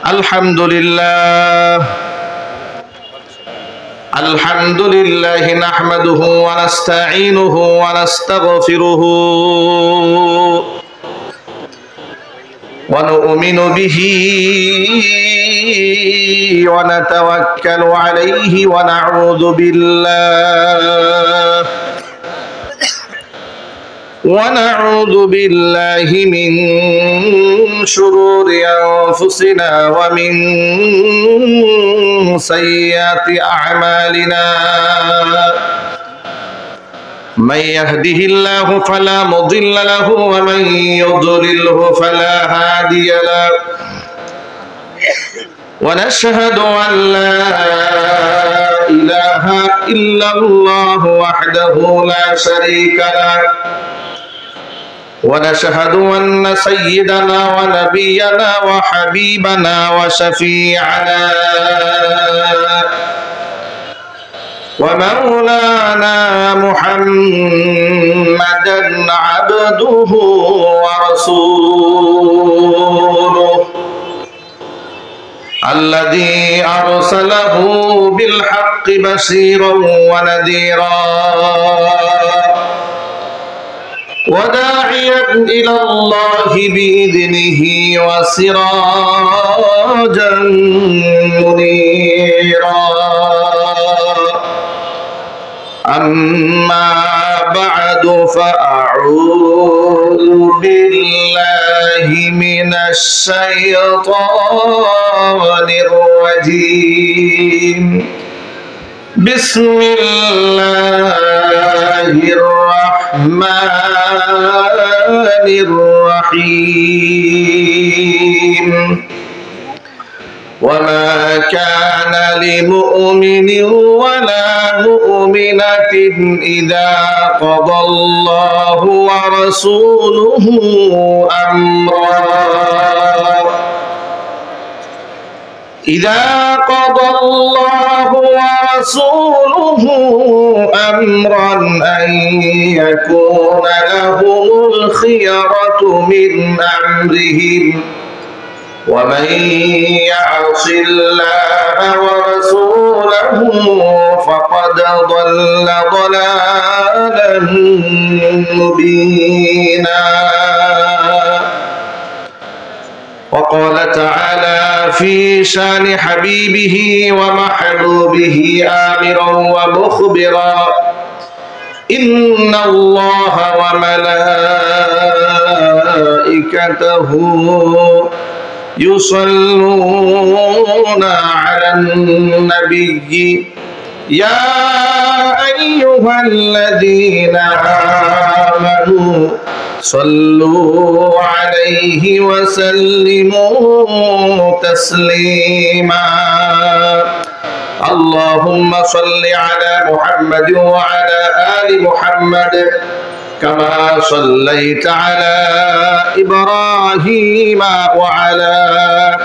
الحمد لله نحمده ونستعينه ونستغفره ونؤمن به ونتوكل عليه ونعوذ بالله من شرور أنفسنا ومن سيئات أعمالنا من يهده الله فلا مضل له ومن يضلله فلا هادي له ونشهد أن لا إله إلا الله وحده لا شريك له ونشهد أن سيدنا ونبينا وحبيبنا وشفيعنا ومولانا محمدا عبده ورسوله الذي أرسله بالحق بشيرا ونذيرا وداعيا إلى الله بإذنه وسراجا منيرا أما بعد فأعوذ بالله من الشيطان الرجيم بسم الله الرحمن الرحيم وما كان لمؤمن ولا مؤمنة إذا قضى الله ورسوله أمرا أن يكون لهم الخيرة من أمرهم ومن يعص الله ورسوله فقد ضل ضلالا مبينا وقال تعالى في شان حبيبه ومحبوبه آمرا ومخبرا إن الله وملائكته يصلون على النبي يا أيها الذين آمنوا صلوا عليه وسلموا تسليما اللهم صل على محمد وعلى آل محمد كما صليت على إبراهيم وعلى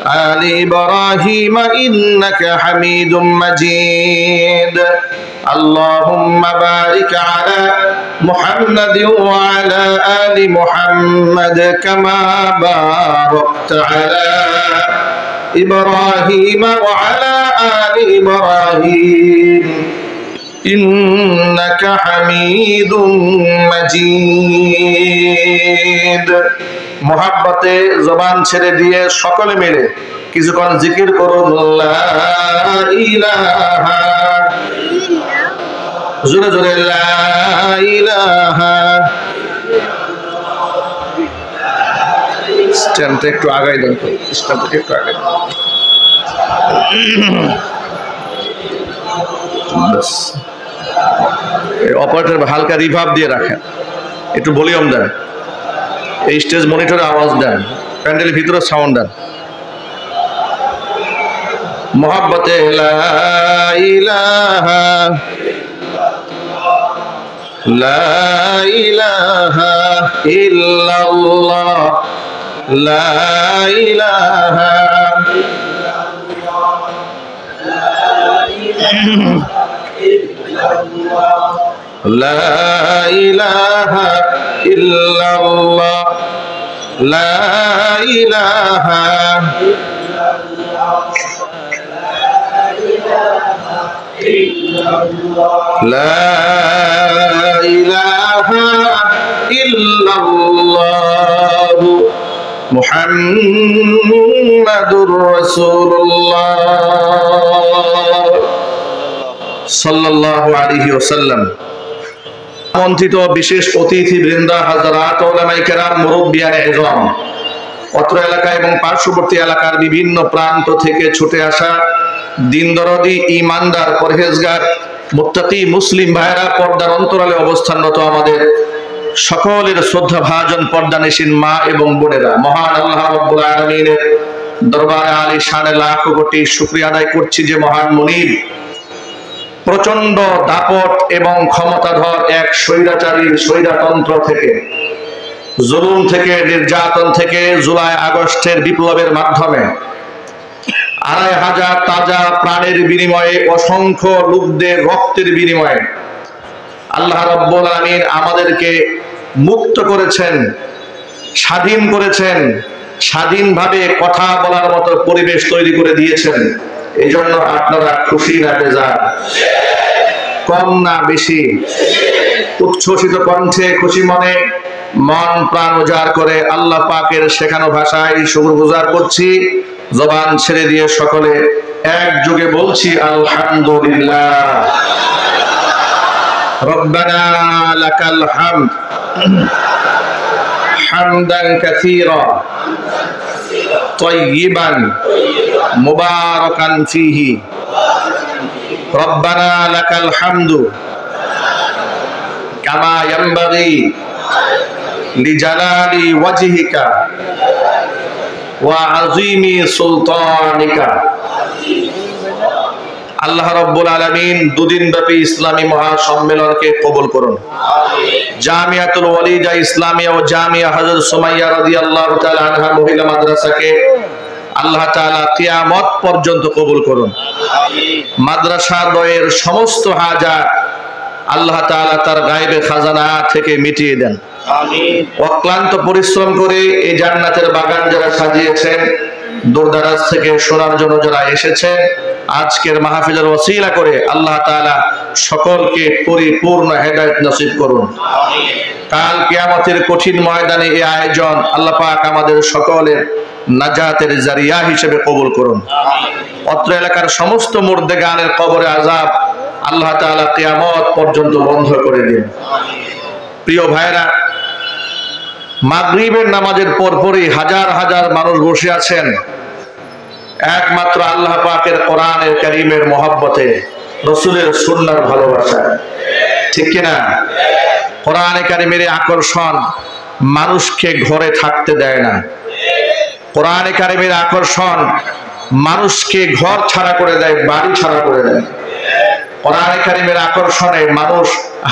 آل إبراهيم إنك حميد مجيد اللهم بارك على محمد وعلى آل محمد كما باركت على إبراهيم وعلى آل إبراهيم إنك حميد مجيد محبته زبان ছেড়ে দিয়ে সকলে মিলে কিছুক্ষণ জিকির করুন লা ইলাহা জোরে জোরে লা ইলাহা স্ট্যান্ডটা একটু আগাই দেন তো স্ট্যান্ডটা একটু আগাই বাস এই অপারেটর হালকা রিভার্ব দিয়ে রাখেন একটু ভলিউম দেন এই স্টেজ মনিটরে আওয়াজ দেন প্যান্ডেলের ভিতরে সাউন্ড দেন মোহাব্বতে লা ইলাহা লা ইলাহা ইল্লাল্লাহ লা ইলাহা لا إله إلا الله لا إله লা ইলাহা ইল্লাল্লাহ মুহাম্মাদুর রাসূলুল্লাহ সাল্লাল্লাহু আলাইহি ওয়াসাল্লাম। আমন্ত্রিত বিশেষ অতিথি বৃন্দা, হাজরাত, উলামায়ে কেরাম, মুরব্বিয়ানে ইজম, অত্র এলাকা এবং পার্শ্ববর্তী এলাকার বিভিন্ন প্রান্ত থেকে ছুটে আসা দিন দরদি, ইমানদার, পরহেজগার, মুত্তাকি মুসলিম ভাইরা, পর্দার অন্তরালে অবস্থানরত আমাদের সকলের শ্রদ্ধা ভাজন পর্দানিশীন মা এবং বোনেরা, মহান আল্লাহ রাব্বুল আলামিনের দরবারে আলী শানে লাখ কোটি শুকরিয়া আদায় করছি যে মহান মুনিব প্রচন্ড দাপট এবং ক্ষমতাধর এক স্বৈরাচারীর স্বৈরতন্ত্র থেকে, জুলুম থেকে, নির্যাতন থেকে জুলাই আগস্টের বিপ্লবের মাধ্যমে ২৫০০ তাজা প্রাণের বিনিময়ে, অসংখ্য লোকদের রক্তের বিনিময়ে আল্লাহ রাব্বুল আলামিন আমাদেরকে মুক্ত করেছেন, স্বাধীন করেছেন, স্বাধীনভাবে কথা বলার মতো পরিবেশ তৈরি করে দিয়েছেন। এই জন্য আপনারা খুশি না বেজার? কম না বেশি? উচ্ছ্বসিত কণ্ঠে, খুশি মনে, মন প্রাণ উজাড় করে আল্লাহ পাকের শেখানো ভাষায় শুকরগুজার করছি। জবান ছেড়ে দিয়ে সকলে একযোগে বলছি আলহামদুলিল্লাহ। রব্বানা লাকাল হামদ হামদান কাসীরা তাইয়িবান মুবারাকান ফীহি। রব্বানা লাকাল হামদু কামা ইয়ানবাগি লিজালালি ওয়াজহিকা ওয়া আযীমি সুলতানিকা। আল্লাহ রাব্বুল আলামিন দুদিন ব্যাপী ইসলামী মহাসম্মেলনকে কবুল করুন। জামিয়াতুল ওয়ালিদা ইসলামিয়া ও জামিয়া হযরত সুমাইয়া রাদিয়াল্লাহু তাআলা আনহা মহিলা মাদ্রাসাকে আল্লাহ তাআলা কিয়ামত পর্যন্ত কবুল করুন। মাদ্রাসা দ্বয়ের সমস্ত হাজাত আল্লাহ তাআলা তার গায়বে খাজানা থেকে মিটিয়ে দেন। অক্লান্ত পরিশ্রম করে এই জান্নাতের বাগান যারা সাজিয়েছেন, দূরদরাজ থেকে শোনার জন্য যারা এসেছেন, আজকের মাহফিলের ওসিলা করে আল্লাহ তাআলা সকলকে পরিপূর্ণ হেদায়েত নসিব করুন। কাল কিয়ামতের কঠিন ময়দানে এই আয়োজন আল্লাহ পাক আমাদের সকলের নাজাতের জারিয়া হিসেবে কবুল করুন। অত্র এলাকার সমস্ত মুর্দেগানের কবরে আযাব আল্লাহ তাআলা কিয়ামত পর্যন্ত বন্ধ করে দিন। প্রিয় ভাইরা, মাগরিবের নামাজের পরপরই হাজার হাজার মানুষ বসে আছেন একমাত্র আল্লাহ পাকের কোরআনের কারীমের মহব্বতে, রাসূলের সুন্নাহর ভালোবাসায়। ঠিক কিনা? কোরআনে কারীমের আকর্ষণ মানুষকে ঘরে থাকতে দেয় না। কোরআনে কারীমের আকর্ষণ মানুষকে ঘর ছাড়া করে দেয়, বাড়ি ছাড়া করে দেয়। কোরআনে কারীমের আকর্ষণে মানুষ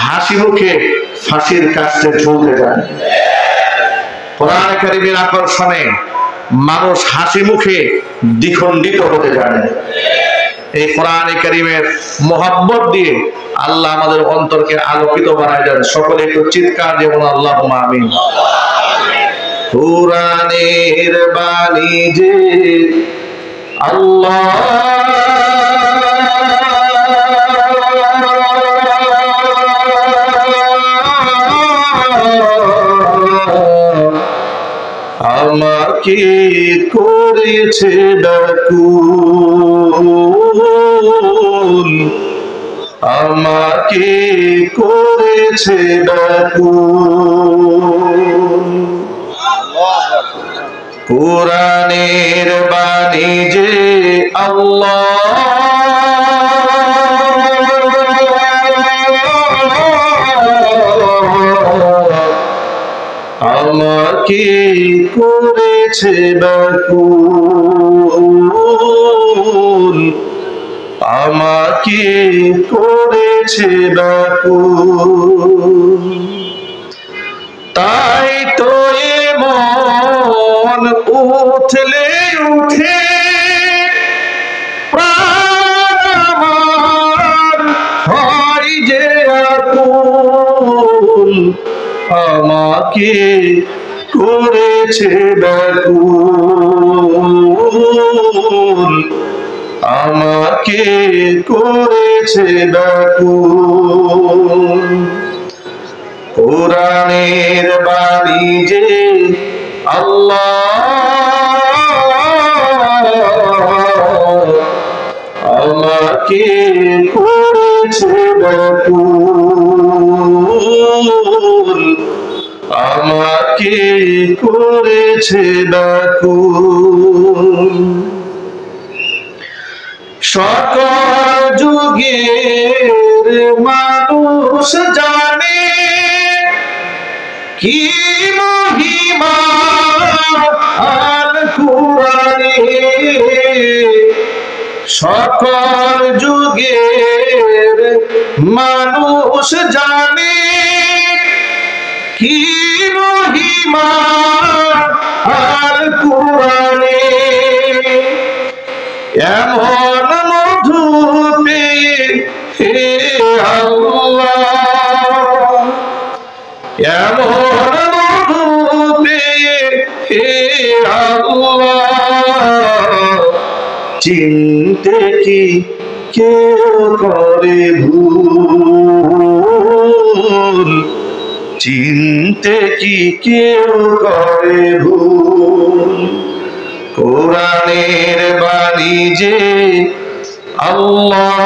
হাসি মুখে ফাঁসির কাছে ঝুলতে যায়। কোরআনে কারীমের আকর্ষণে মানুষ হাসি মুখে দ্বিখণ্ডিত হতে জানে। এই কোরআনে কারীমের মোহাব্বত দিয়ে আল্লাহ আমাদের অন্তরকে আলোকিত বানায় দেন। সকলে একটু চিৎকার দিয়ে বলুন আল্লাহুম্মা আমিন। কোরআনের বাণী যে আল্লাহ আমাকে করেছে ব্যাকুল, আমাকে করেছে ব্যাকুল। কোরআনের বাণী যে আল্লাহ আমাকে করেছে ব্যাকুল, আমাকে করেছে ব্যাকুল। তাই তো মন উঠলে উঠে প্রাণ আমার হয় যে আকুল, আমাকে করেছে ব্যাকুল, আমাকে আমাকে করেছে ব্যাকুল। কোরআনের বাণী যে আল্লাহ আমাকে করেছে ব্যাকুল, আমাকে করেছে ব্যাকুল। সকল যুগের মানুষ জানে কি মহিমা আল কুরআনে, সকল যুগের মানুষ জানে কি মহিমা আল কুরআনে। এমন মধু পেয়ে হে আল্লাহ, এমন মধু পেয়ে হে আল্লাহ, চিনতে কি কেউ করে ভুল, চিনতে কি কেউ করে ভুল। কোরআনের বাণী যে আল্লাহ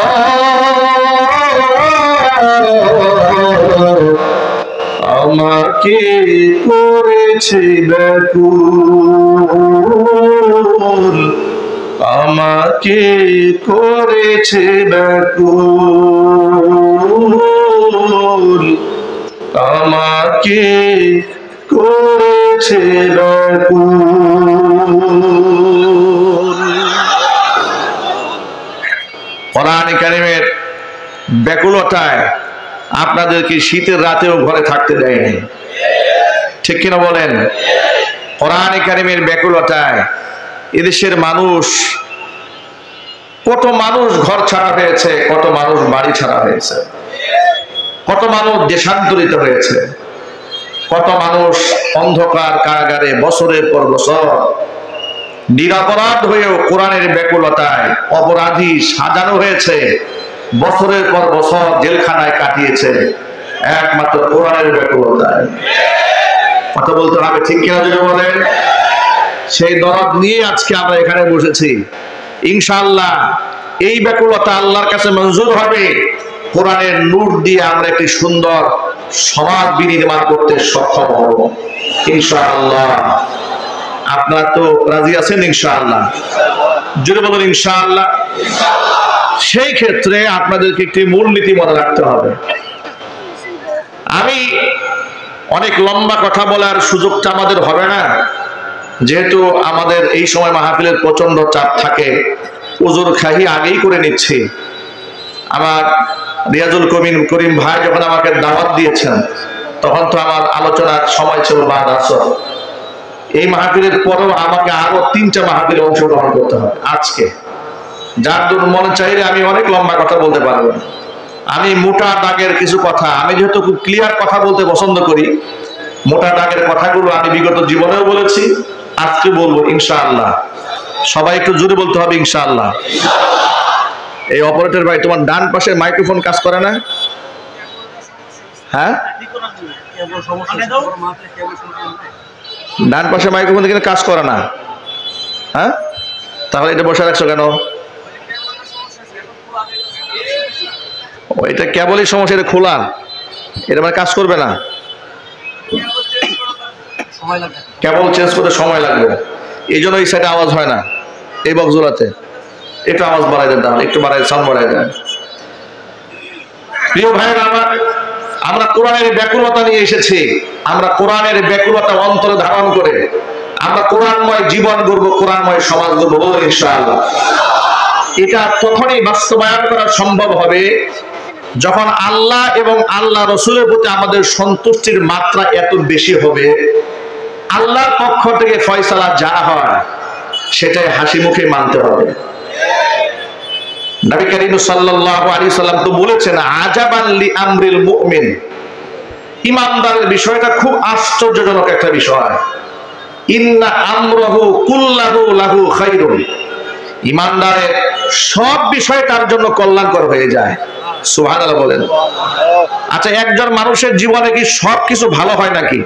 আমাকে করেছে ব্যাকুল, আমাকে করেছে ব্যাকুল, আমাকে করেছে ব্যাকুল। কোরআন কারীমের ব্যাকুলতায় আপনাদেরকে শীতের রাতেও ঘরে থাকতে দেয়নি, ঠিক কিনা বলেন? কোরআন কারীমের ব্যাকুলতায় এদেশের মানুষ, কত মানুষ ঘর ছাড়া হয়েছে, কত মানুষ বাড়ি ছাড়া হয়েছে, কত মানুষ দেশান্তরিত হয়েছে, কত মানুষ অন্ধকার কারাগারে বছরের পর বছর নিরপরাধ হয়েও কোরআনের ব্যাকুলতায় অপরাধী সাজানো হয়েছে, বছরের পর বছর জেলখানায় কাটিয়েছে একমাত্র কোরআনের ব্যাকুলতায়। কথা বলতে হবে, ঠিক কিনা যদি বলেন? সেই দরদ নিয়ে আজকে আমরা এখানে বসেছি। ইনশাআল্লাহ এই ব্যাকুলতা আল্লাহর কাছে মঞ্জুর হবে। কোরআনের নূর দিয়ে আমরা একটি সুন্দর সমাজ বিনির্মাণ করতে সক্ষম হব ইনশাআল্লাহ। আপনারা তো রাজি আছেন ইনশাআল্লাহ? জোরে বলুন ইনশাআল্লাহ। সেই ক্ষেত্রে আপনাদেরকে একটি মূলনীতি মনে রাখতে হবে। আমি অনেক লম্বা কথা বলার সুযোগটা আমাদের হবে না, যেহেতু আমাদের এই সময় মাহফিলের প্রচন্ড চাপ থাকে। উজুর খাহি আগেই করে নিচ্ছি। আমার রিয়াজুল করিম ভাই যখন আমাকে দাওয়াত দিয়েছেন তখন তো আমার আলোচনার সময় ছিল বাদ আসর। এই মাহফিলের পরেও আমাকে আরো 3টা মাহফিলে অংশগ্রহণ করতে হবে আজকে। যার জন্য মনে চাইলে আমি অনেক লম্বা কথা বলতে পারবো না। আমি মোটা দাগের কিছু কথা, আমি যেহেতু খুব ক্লিয়ার কথা বলতে পছন্দ করি, মোটা দাগের কথাগুলো আমি বিগত জীবনেও বলেছি, আজকে বলবো ইনশাআল্লাহ। সবাই একটু জোরে বলতে হবে ইনশাআল্লাহ। এই অপারেটর ভাই, তোমার ডান পাশে মাইক্রোফোন কাজ করে না? হ্যাঁ, ডান পাশে মাইক্রোফোন কিন্তু কাজ করে না। হ্যাঁ, তাহলে এটা বসে রাখছো কেন? এটা কেবলই সমস্যা, এটা খোলা, এটা মানে কাজ করবে না। কেবল চেঞ্জ করতে সময় লাগবে, এই জন্য এই সাইডে আওয়াজ হয় না। এই বক্সগুলোতে একটু আওয়াজ বাড়াই দেন, তাহলে একটু বাড়াই, সাউন্ড বাড়াই দেন। প্রিয় ভাইয়েরা আমার, আমরা কোরআনের ব্যাকুলতা নিয়ে এসেছি। আমরা কোরআনের ব্যাকুলতা অন্তরে ধারণ করে আমরা কোরআনময় জীবন গড়ব, কোরআনময় সমাজ গড়ব ইনশাআল্লাহ। এটা তখনই বাস্তবায়ন করা সম্ভব হবে যখন আল্লাহ এবং আল্লাহ রসুলের প্রতি আমাদের সন্তুষ্টির মাত্রা এত বেশি হবে, আল্লাহর পক্ষ থেকে ফয়সালা যা হয় সেটাই হাসি মুখে মানতে হবে। নবী করিম সাল্লাল্লাহু আলাইহি সাল্লাম তো বলেছেন, আজাবান লি আমরিল মুমিন, ঈমানদারের বিষয়টা খুব আশ্চর্যজনক একটা বিষয়। ইন্না আমরাহু কুল্লাহু লাহু খায়রুন, ইমানদারের সব বিষয় তার জন্য কল্যাণকর হয়ে যায়। সুবহানাল্লাহ বলেন। আচ্ছা, একজন মানুষের জীবনে কি সবকিছু ভালো হয় নাকি?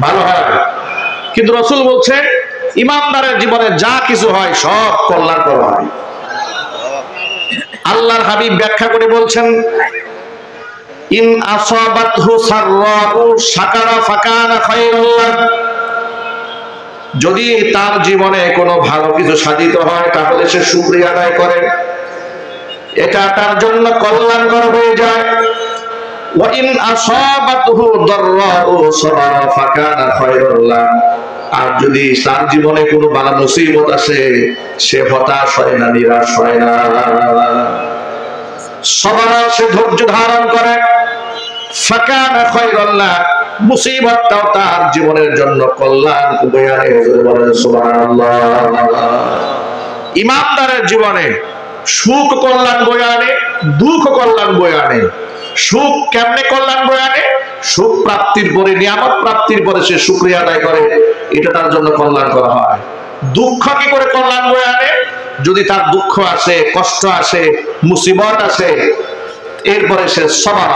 ভালো হয়, কিন্তু রাসূল বলছে ইমানদারের জীবনে যা কিছু হয় সব কল্যাণকর হয়। আল্লাহর হাবিব ব্যাখ্যা করে বলছেন, ইন আসাবাতহু সাররাউ শাকারা ফাকানা খায়রুল লাহ, যদি তার জীবনে কোনো ভালো কিছু সাধিত হয় তাহলে সে শুকরিয়া আদায় করে, এটা তার জন্য কল্যাণকর হয়ে যায়। ওয়া ইন আসাবাতহু দাররাউ সাবারা ফাকানা খায়রুল লাহ, আর যদি তার জীবনে কোনো বালা মুসিবত আসে সে হতাশ হয় না, নিরাশ হয় না, সবার সে ধৈর্য ধারণ করে, ফাকানা খায়রুল লাহ, মুসিবতটাও তার জীবনের জন্য কল্যাণ বয়ে আনে। বলেন সুবহানাল্লাহ। ইমানদারের জীবনে সুখ কল্যাণ বয়ে আনে, দুঃখ কল্যাণ বয়ে আনে। সুখ কেমনে কল্যাণ বয়ে আনে? সুখ প্রাপ্তির পরে, নিয়ামত প্রাপ্তির পরে সে শুকরিয়া আদায় করে, এটা তার জন্য কল্যাণ করা হয়। দুঃখ কি করে কল্যাণ বয়ে আনে? যদি তার দুঃখ আসে, কষ্ট আসে, মুসিবত আসে, এরপরে সে সবার,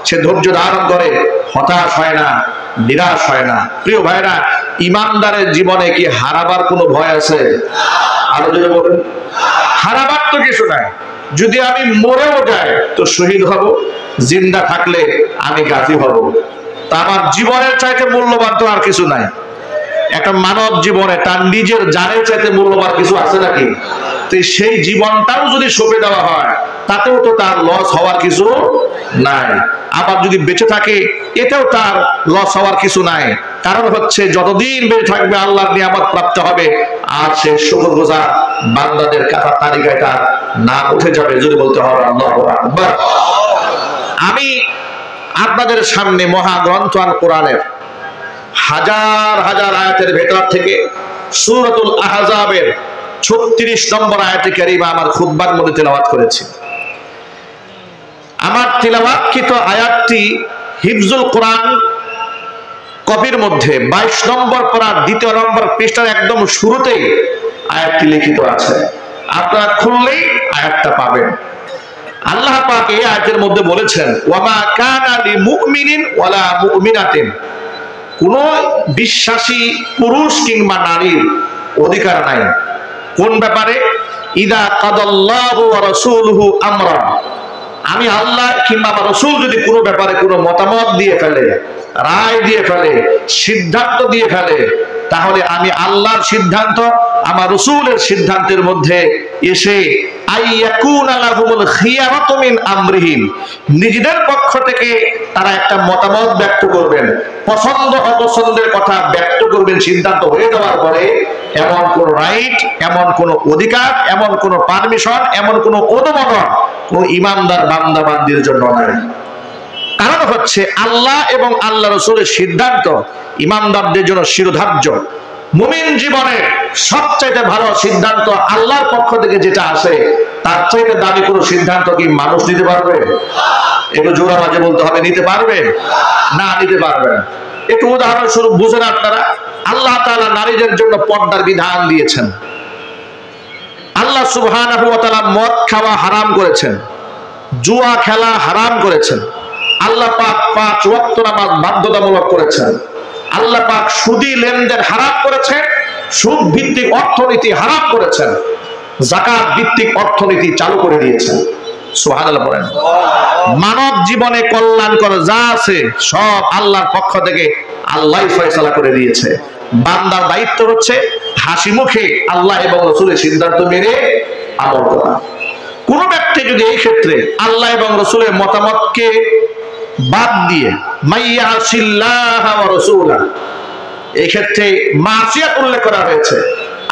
সে ধৈর্য ধারণ করে, হতাশ হয় না, নিরাশ হয় না। প্রিয় ভাইরা, ইমানদারের জীবনে কি হারাবার কোনো ভয় আছে? আরো যদি বলেন, হারাবার তো কিছু নাই। যদি আমি মরেও যাই তো শহীদ হব, জিন্দা থাকলে আমি গাজী হব। তা আমার জীবনের চাইতে মূল্যবান তো আর কিছু নাই। একটা মানব জীবনে তার নিজের জানের চাইতে মূল্যবান কিছু আছে নাকি? তো সেই জীবনটাও যদি সঁপে দেওয়া হয় তাতেও তো তার লস হওয়ার কিছু নাই। আবার যদি বেঁচে থাকে এতেও তার লস হওয়ার কিছু নাই। কারণ হচ্ছে যতদিন বেঁচে থাকবে আল্লাহর নিয়ামত প্রাপ্ত হবে, আর সে শুকরগুজার বান্দাদের কাতার তালিকায় তার নাম উঠে যাবে। যদি বলতে হবে আল্লাহু আকবার। আমি আপনাদের সামনে মহাগ্রন্থ আল কোরআনের হাজার হাজার আয়াতের ভেতর থেকে সূরাতুল আহজাবের 36 নম্বর আয়াতে কারিমা আমার খুতবার মধ্যে তেলাওয়াত করেছি। আমার তিলাওয়াতকৃত আয়াতটি হিফজুল কোরআন কপির মধ্যে 22 নম্বর পারার 2 নম্বর পৃষ্ঠার একদম শুরুতেই আয়াতটি লিখিত আছে। আপনারা খুললেই আয়াতটা পাবেন। আল্লাহ পাক এই আয়াতের মধ্যে বলেছেন, ওয়ামা কানা লিমুমিনিন ওয়ালা মুমিনাতিন, কোন বিশ্বাসী পুরুষ কিংবা নারীর অধিকার নাই কোন ব্যাপারে? ইদা কাদাল্লাহু ওয়া রাসূলুহু আমরা, আমি আল্লাহ কিংবা আমার রাসূল যদি কোনো ব্যাপারে কোনো মতামত দিয়ে ফেলে, রায় দিয়ে ফেলে, সিদ্ধান্ত দিয়ে ফেলে, তাহলে আমি আল্লাহর সিদ্ধান্ত আমার রাসূলের সিদ্ধান্তের মধ্যে এসে আইয়াকুনা লাহুমুল খিয়ারাতু মিন আমরিহিম, নিজেদের পক্ষ থেকে তারা একটা মতামত ব্যক্ত করবেন, পছন্দ অপছন্দের কথা ব্যক্ত করবেন। সিদ্ধান্ত হয়ে যাওয়ার পরে এমন কোন রাইট, এমন কোন অধিকার, এমন কোন পারমিশন, এমন কোন অনুমোদন কোন ইমানদার বান্দা বান্দির জন্য নাই। কারণ হচ্ছে আল্লাহ এবং আল্লাহ রাসূলের সিদ্ধান্ত ইমানদারদের জন্য শিরোধার্য। মুমিন জীবনে সবচাইতে ভালো সিদ্ধান্ত আল্লাহর পক্ষ থেকে যেটা আসে, তার চাইতে দামি কোনো সিদ্ধান্ত কি মানুষ নিতে পারবে? একটু জোরা মাঝে বলতে হবে, নিতে পারবে না? নিতে পারবে না। একটু উদাহরণস্বরূপ বুঝেন আপনারা, আল্লাহ তাআলা নারীদের জন্য পর্দার বিধান দিয়েছেন। আল্লাহ সুবহানাহু ওয়া তাআলা মদ খাওয়া হারাম করেছেন, জুয়া খেলা হারাম করেছেন। আল্লাহ পাক 5 ওয়াক্ত নামাজ বাধ্যতামূলক করেছেন। আল্লাহ পাক সুদী লেনদেন হারাম করেছেন, সুদ ভিত্তিক অর্থনীতি হারাম করেছেন, যাকাত ভিত্তিক অর্থনীতি চালু করে দিয়েছেন। সুবহানাল্লাহ বলেন। মানব জীবনে কল্যাণকর যা আছে সব আল্লাহর পক্ষ থেকে আল্লাহই ফয়সালা করে দিয়েছে। বান্দার দায়িত্ব হচ্ছে হাসি মুখে আল্লাহ এবং রাসূলের সিদ্ধান্ত মেনে আমল করা। কোন ব্যক্তি যদি এই ক্ষেত্রে আল্লাহ এবং রাসূলের মতামতকে বাদ দিয়ে মাইয়াসিল্লাহ ওয়া রাসূলা, এই ক্ষেত্রে মাসিয়াত উল্লেখ করা হয়েছে,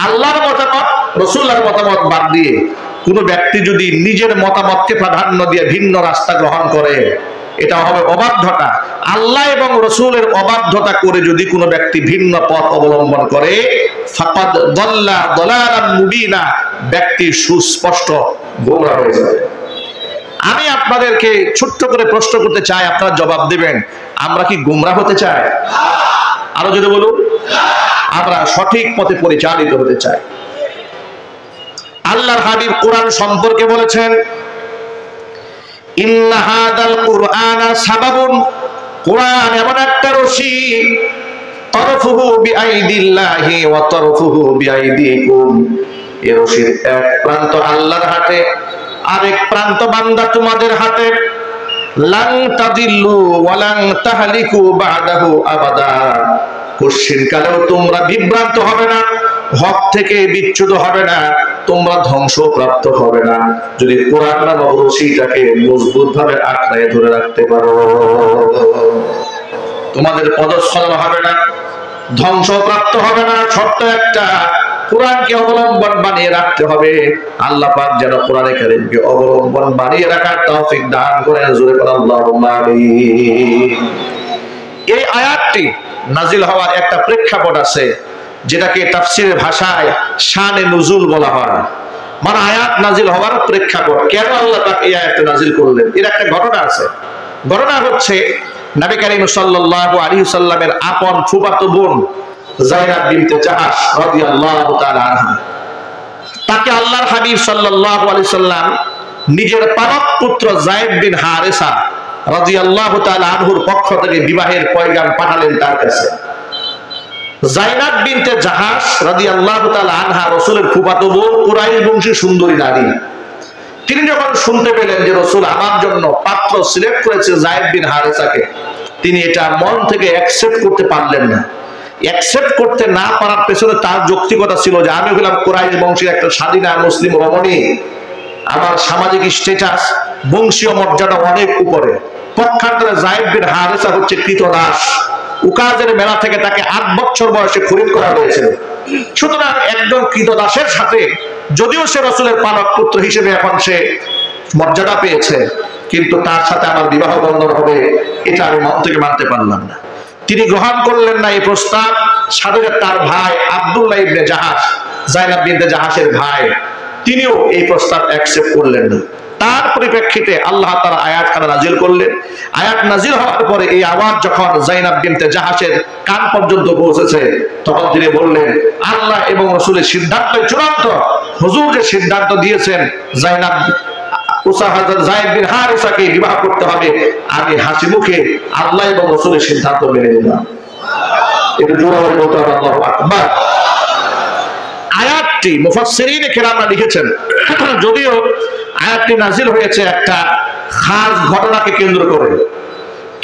আল্লাহর মতামত রাসূলের মতামত বাদ দিয়ে কোন ব্যক্তি যদি নিজের মতামতকে প্রাধান্য দিয়ে ভিন্ন রাস্তা গ্রহণ করে, এটা হবে অবাধ্যতা। আল্লাহ এবং রাসূলের অবাধ্যতা করে যদি কোনো ব্যক্তি ভিন্ন পথ অবলম্বন করে, ফাকাদ দাল্লা দালালান মুবিনা, ব্যক্তি সুস্পষ্ট গোমরাহ হয়ে যাবে। আমি আপনাদেরকে ছোট্ট করে প্রশ্ন করতে চাই, আপনারা জবাব দিবেন, আমরা কি গোমরাহ হতে চাই? আরো যদি বলুন, আমরা সঠিক পথে পরিচালিত হতে চাই। আল্লাহর হাবিব কোরআন সম্পর্কে বলেছেন, ইন্না হাদাল কুরআনা সাবাবুন, কোরআন এমন একটা রশি, তরফুহু বিআইদিল্লাহি ওয়া তরফুহু বিআইদিকুম, এই রশির এক প্রান্ত আল্লাহর হাতে, আরেক প্রান্ত বান্দা তোমাদের হাতে। লান তাদিল্লু ওয়া লান তাহলিকু বা'দাহু আবাদা, কোশ্চিনকালেও তোমরা বিভ্রান্ত হবে না, হক থেকে বিচ্যুত হবে না, তোমরা ধ্বংসপ্রাপ্ত হবে না, যদি কোরআন নামক রশিটাকে মজবুত ভাবে আঁকড়ে ধরে রাখতে পারো। তোমাদের পদস্খলন হবে না, ধ্বংসপ্রাপ্ত হবে না। শর্ত একটা, কোরআনকে অবলম্বন বানিয়ে রাখতে হবে। আল্লাহ পাক যেন কোরআনে কারীমকে অবলম্বন বানিয়ে রাখার তৌফিক দান করেন। জোরে বলেন আল্লাহুম্মা আমিন। এই আয়াতটি নাজিল হওয়ার একটা প্রেক্ষাপট আছে, যেটাকে তাফসীরের ভাষায় শানে নুজুল বলা হয়, মানে আয়াত নাজিল হওয়ার প্রেক্ষাপট। কেন আল্লাহ পাক এই আয়াতটা নাজিল করলেন, এর একটা ঘটনা আছে। ঘটনা হচ্ছে, নবী করিম সাল্লাল্লাহু আলাইহি ওয়াসাল্লামের আপন ফুফাতো বোন যায়েনাব বিনতে জাহাশ রাদিয়াল্লাহু তাআলা আনহা, তাকে আল্লাহর হাবিব সাল্লাল্লাহু আলাইহি ওয়াসাল্লাম নিজের পালক পুত্র যায়েদ বিন হারেসা রাদিয়াল্লাহু তাআলা আনহুর পক্ষ থেকে বিবাহের পয়গাম পাঠালেন তার কাছে। যায়েনাব বিনতে জাহাশ রাদিয়াল্লাহু তাআলা আনহা রাসূলের ফুফাতো বোন, কুরাইশ বংশী সুন্দরী নারী। তিনি যখন শুনতে পেলেন যে রাসূল আমার জন্য পাত্র সিলেক্ট করেছে যায়েদ বিন হারেসাকে, তিনি এটা মন থেকে অ্যাকসেপ্ট করতে পারলেন না। অ্যাকসেপ্ট করতে না পারার পেছনে তার যৌক্তিকতা ছিল যে আমি হলাম কুরাইশ বংশের একটা স্বাধীনা মুসলিম রমণী, আমার সামাজিক স্ট্যাটাস, বংশীয় মর্যাদা অনেক উপরে। পক্ষান্তরে যায়েদ বিন হারেসা হচ্ছে কৃতদাস, উকাজের মেলা থেকে তাকে 8 বছর বয়সে খরিদ করা হয়েছিল। সুতরাং একজন কৃতদাসের সাথে, যদিও সে রাসূলের পালক পুত্র হিসেবে এখন সে মর্যাদা পেয়েছে, কিন্তু তার সাথে আমার বিবাহ বন্ধন হবে, এটা আমি মন থেকে মানতে পারলাম না। তিনি গ্রহণ করলেন না এই প্রস্তাব। সাথে তার ভাই আব্দুল্লাহ ইবনে জাহাশ, যায়েনাব বিনতে জাহাশের ভাই, তিনিও এই প্রস্তাব অ্যাকসেপ্ট করলেন না। তার পরিপ্রেক্ষিতে আল্লাহ তাআলা আয়াত খানা নাজিল করলেন। আয়াত নাজিল হওয়ার পরে এই আওয়াজ যখন যায়েনাব বিনতে জাহাশের কান পর্যন্ত পৌঁছেছে, তখন তিনি বললেন, আল্লাহ এবং রাসূলের সিদ্ধান্ত চূড়ান্ত। হুজুর যে সিদ্ধান্ত দিয়েছেন যায়েদ বিন হারেসাকে বিবাহ করতে হবে, আমি হাসি মুখে আল্লাহ এবং রাসূলের সিদ্ধান্ত মেনে নিলাম। এটা জোরে বলতে হবে আল্লাহু আকবার। আয়াতটি মুফাসসিরিনে কেরামরা লিখেছেন, যদিও আয়াতটি নাজিল হয়েছে একটা খাস ঘটনাকে কেন্দ্র করে,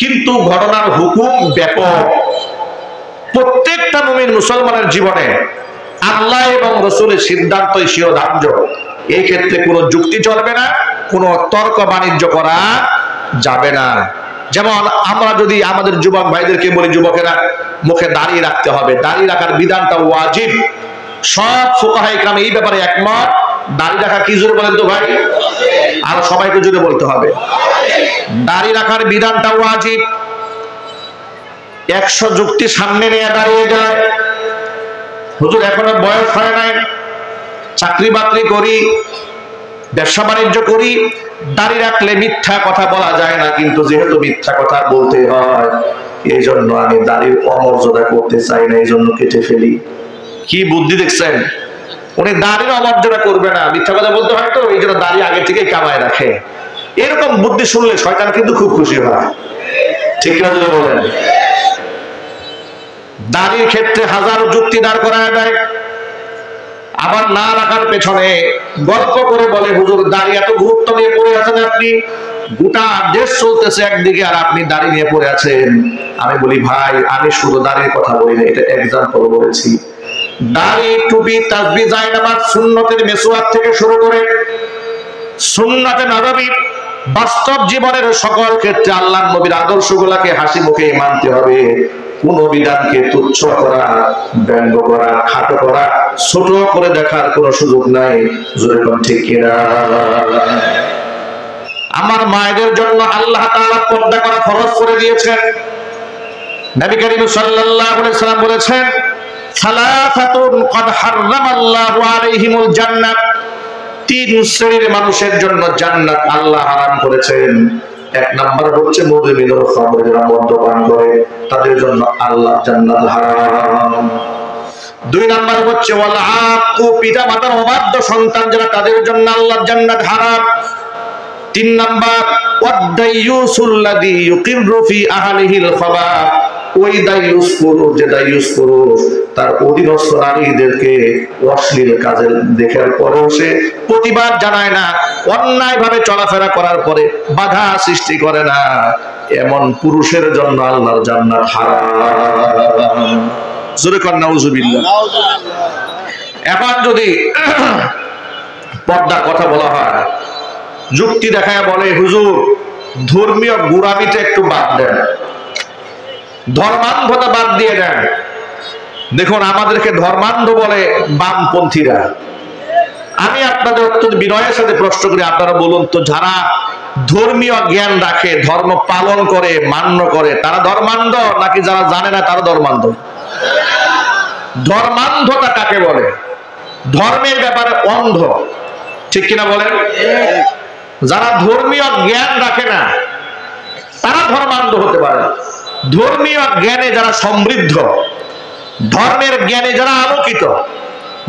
কিন্তু ঘটনার হুকুম ব্যাপক। প্রত্যেকটা মুমিন মুসলমানের জীবনে আল্লাহ এবং রাসূলের সিদ্ধান্তই শিরোধার্য। এই ক্ষেত্রে কোনো যুক্তি চলবে না, কোনো তর্ক বাণিজ্য করা যাবে না। যেমন আমরা যদি আমাদের যুবক ভাইদেরকে বলি, যুবকেরা মুখে দাড়ি রাখতে হবে, দাড়ি রাখার বিধানটা ওয়াজিব। সব ফুকাহায়ে কেরাম এই ব্যাপারে একমত। দাড়ি রাখা কি জোরে বলেন তো ভাই, আর সবাইকে জোরে বলতে হবে, দাড়ি রাখার বিধানটা ওয়াজিব। 100 যুক্তি সামনে নিয়ে দাঁড়িয়ে যায়, হুজুর এখনো বয়স হয় নাই, চাকরি বাকরি করি, ব্যবসা বাণিজ্য করি, দাড়ি রাখলে মিথ্যা কথা বলা যায় না, কিন্তু যেহেতু মিথ্যা কথা বলতে হয়, এই জন্য আমি দাড়ির অমর্যাদা করতে চাই না, এই জন্য কেটে ফেলি। কি বুদ্ধি দেখছেন, উনি দাড়ির অমর্যাদা করবে না, মিথ্যা কথা বলতে হয় তো, এই জন্য দাড়ি আগে থেকে কামায় রাখে। এরকম বুদ্ধি শুনলে শয়তান কিন্তু খুব খুশি হয়, ঠিক না যদি বলেন। দাড়ির ক্ষেত্রে হাজারো যুক্তি দাঁড় করায় দেয়, আবার না রাখার পেছনে গল্প করে বলে, হুজুর দাড়ি এত গুরুত্ব নিয়ে পড়ে আছেন আপনি, গোটা দেশ চলতেছে একদিকে আর আপনি দাড়ি নিয়ে পড়ে আছেন। আমি বলি ভাই, আমি শুধু দাড়ির কথা বলি না, এটা এক্সাম্পল বলেছি। দাড়ি, টুপি, তাসবিহ, জায়নামাজ, সুন্নতের মেসওয়াক থেকে শুরু করে সুন্নাতে নববী, বাস্তব জীবনের সকল ক্ষেত্রে আল্লাহর নবীর আদর্শগুলোকে হাসি মুখে মানতে হবে। কোন বিধানকে তুচ্ছ করা, ব্যঙ্গ করা, খাটো করা, ছোট করে দেখার কোন সুযোগ নাই। যেরকম ঠিক কিনা? আমার মায়েদের জন্য আল্লাহ তাআলা পর্দা করা ফরজ করে দিয়েছেন। নবী করিম সাল্লাল্লাহু আলাইহি ওয়াসাল্লাম বলেছেন, সালাসাতুন ক্বাদ হারামাল্লাহু আলাইহিমুল জান্নাহ, 3 শ্রেণীর মানুষের জন্য জান্নাত আল্লাহ হারাম করেছেন। 1 নাম্বার হচ্ছে মুদমিনুল খামর, যারা মদ্যপান করে, তাদের জন্য আল্লাহ জান্নাত হারাম। দুই নাম্বার হচ্ছে ওয়াল আক্কু, পিতা মাতার অবাধ্য সন্তান যারা, তাদের জন্য আল্লাহর জান্নাত হারাম। তিন নাম্বার ওয়াদাইয়ুসুল্লাযী ইউকিররু ফি আহলিহিল খাবা, ওই দায়ুস পুরুষ, যে দায়ুস পুরুষ তার অধীনস্থ নারীদেরকে অশ্লীল কাজে দেখার পরেও সে প্রতিবাদ জানায় না, অন্যায় ভাবে চলাফেরা করার পরে বাধা সৃষ্টি করে না, এমন পুরুষের জন্য আল্লাহর জান্নাত হারাম। জোরে কর নাউজুবিল্লাহ। এখন যদি পর্দার কথা বলা হয়, যুক্তি দেখায় বলে হুজুর ধর্মীয় গোঁড়ামিটা একটু বাদ দেন, ধর্মান্ধতা বাদ দিয়ে দেন। দেখুন আমাদেরকে ধর্মান্ধ বলে বামপন্থীরা। আমি আপনাদের অত্যন্ত বিনয়ের সাথে প্রশ্ন করি, আপনারা বলুন তো, যারা ধর্মীয় জ্ঞান রাখে, ধর্ম পালন করে, মান্য করে, তারা ধর্মান্ধ নাকি যারা জানে না তারা ধর্মান্ধ? ধর্মান্ধতা কাকে বলে? ধর্মের ব্যাপারে অন্ধ, ঠিক কিনা বলেন? যারা ধর্মীয় জ্ঞান রাখে না তারা ধর্মান্ধ হতে পারে। ধর্মীয় জ্ঞানে যারা সমৃদ্ধ, ধর্মের জ্ঞানে যারা আলোকিত,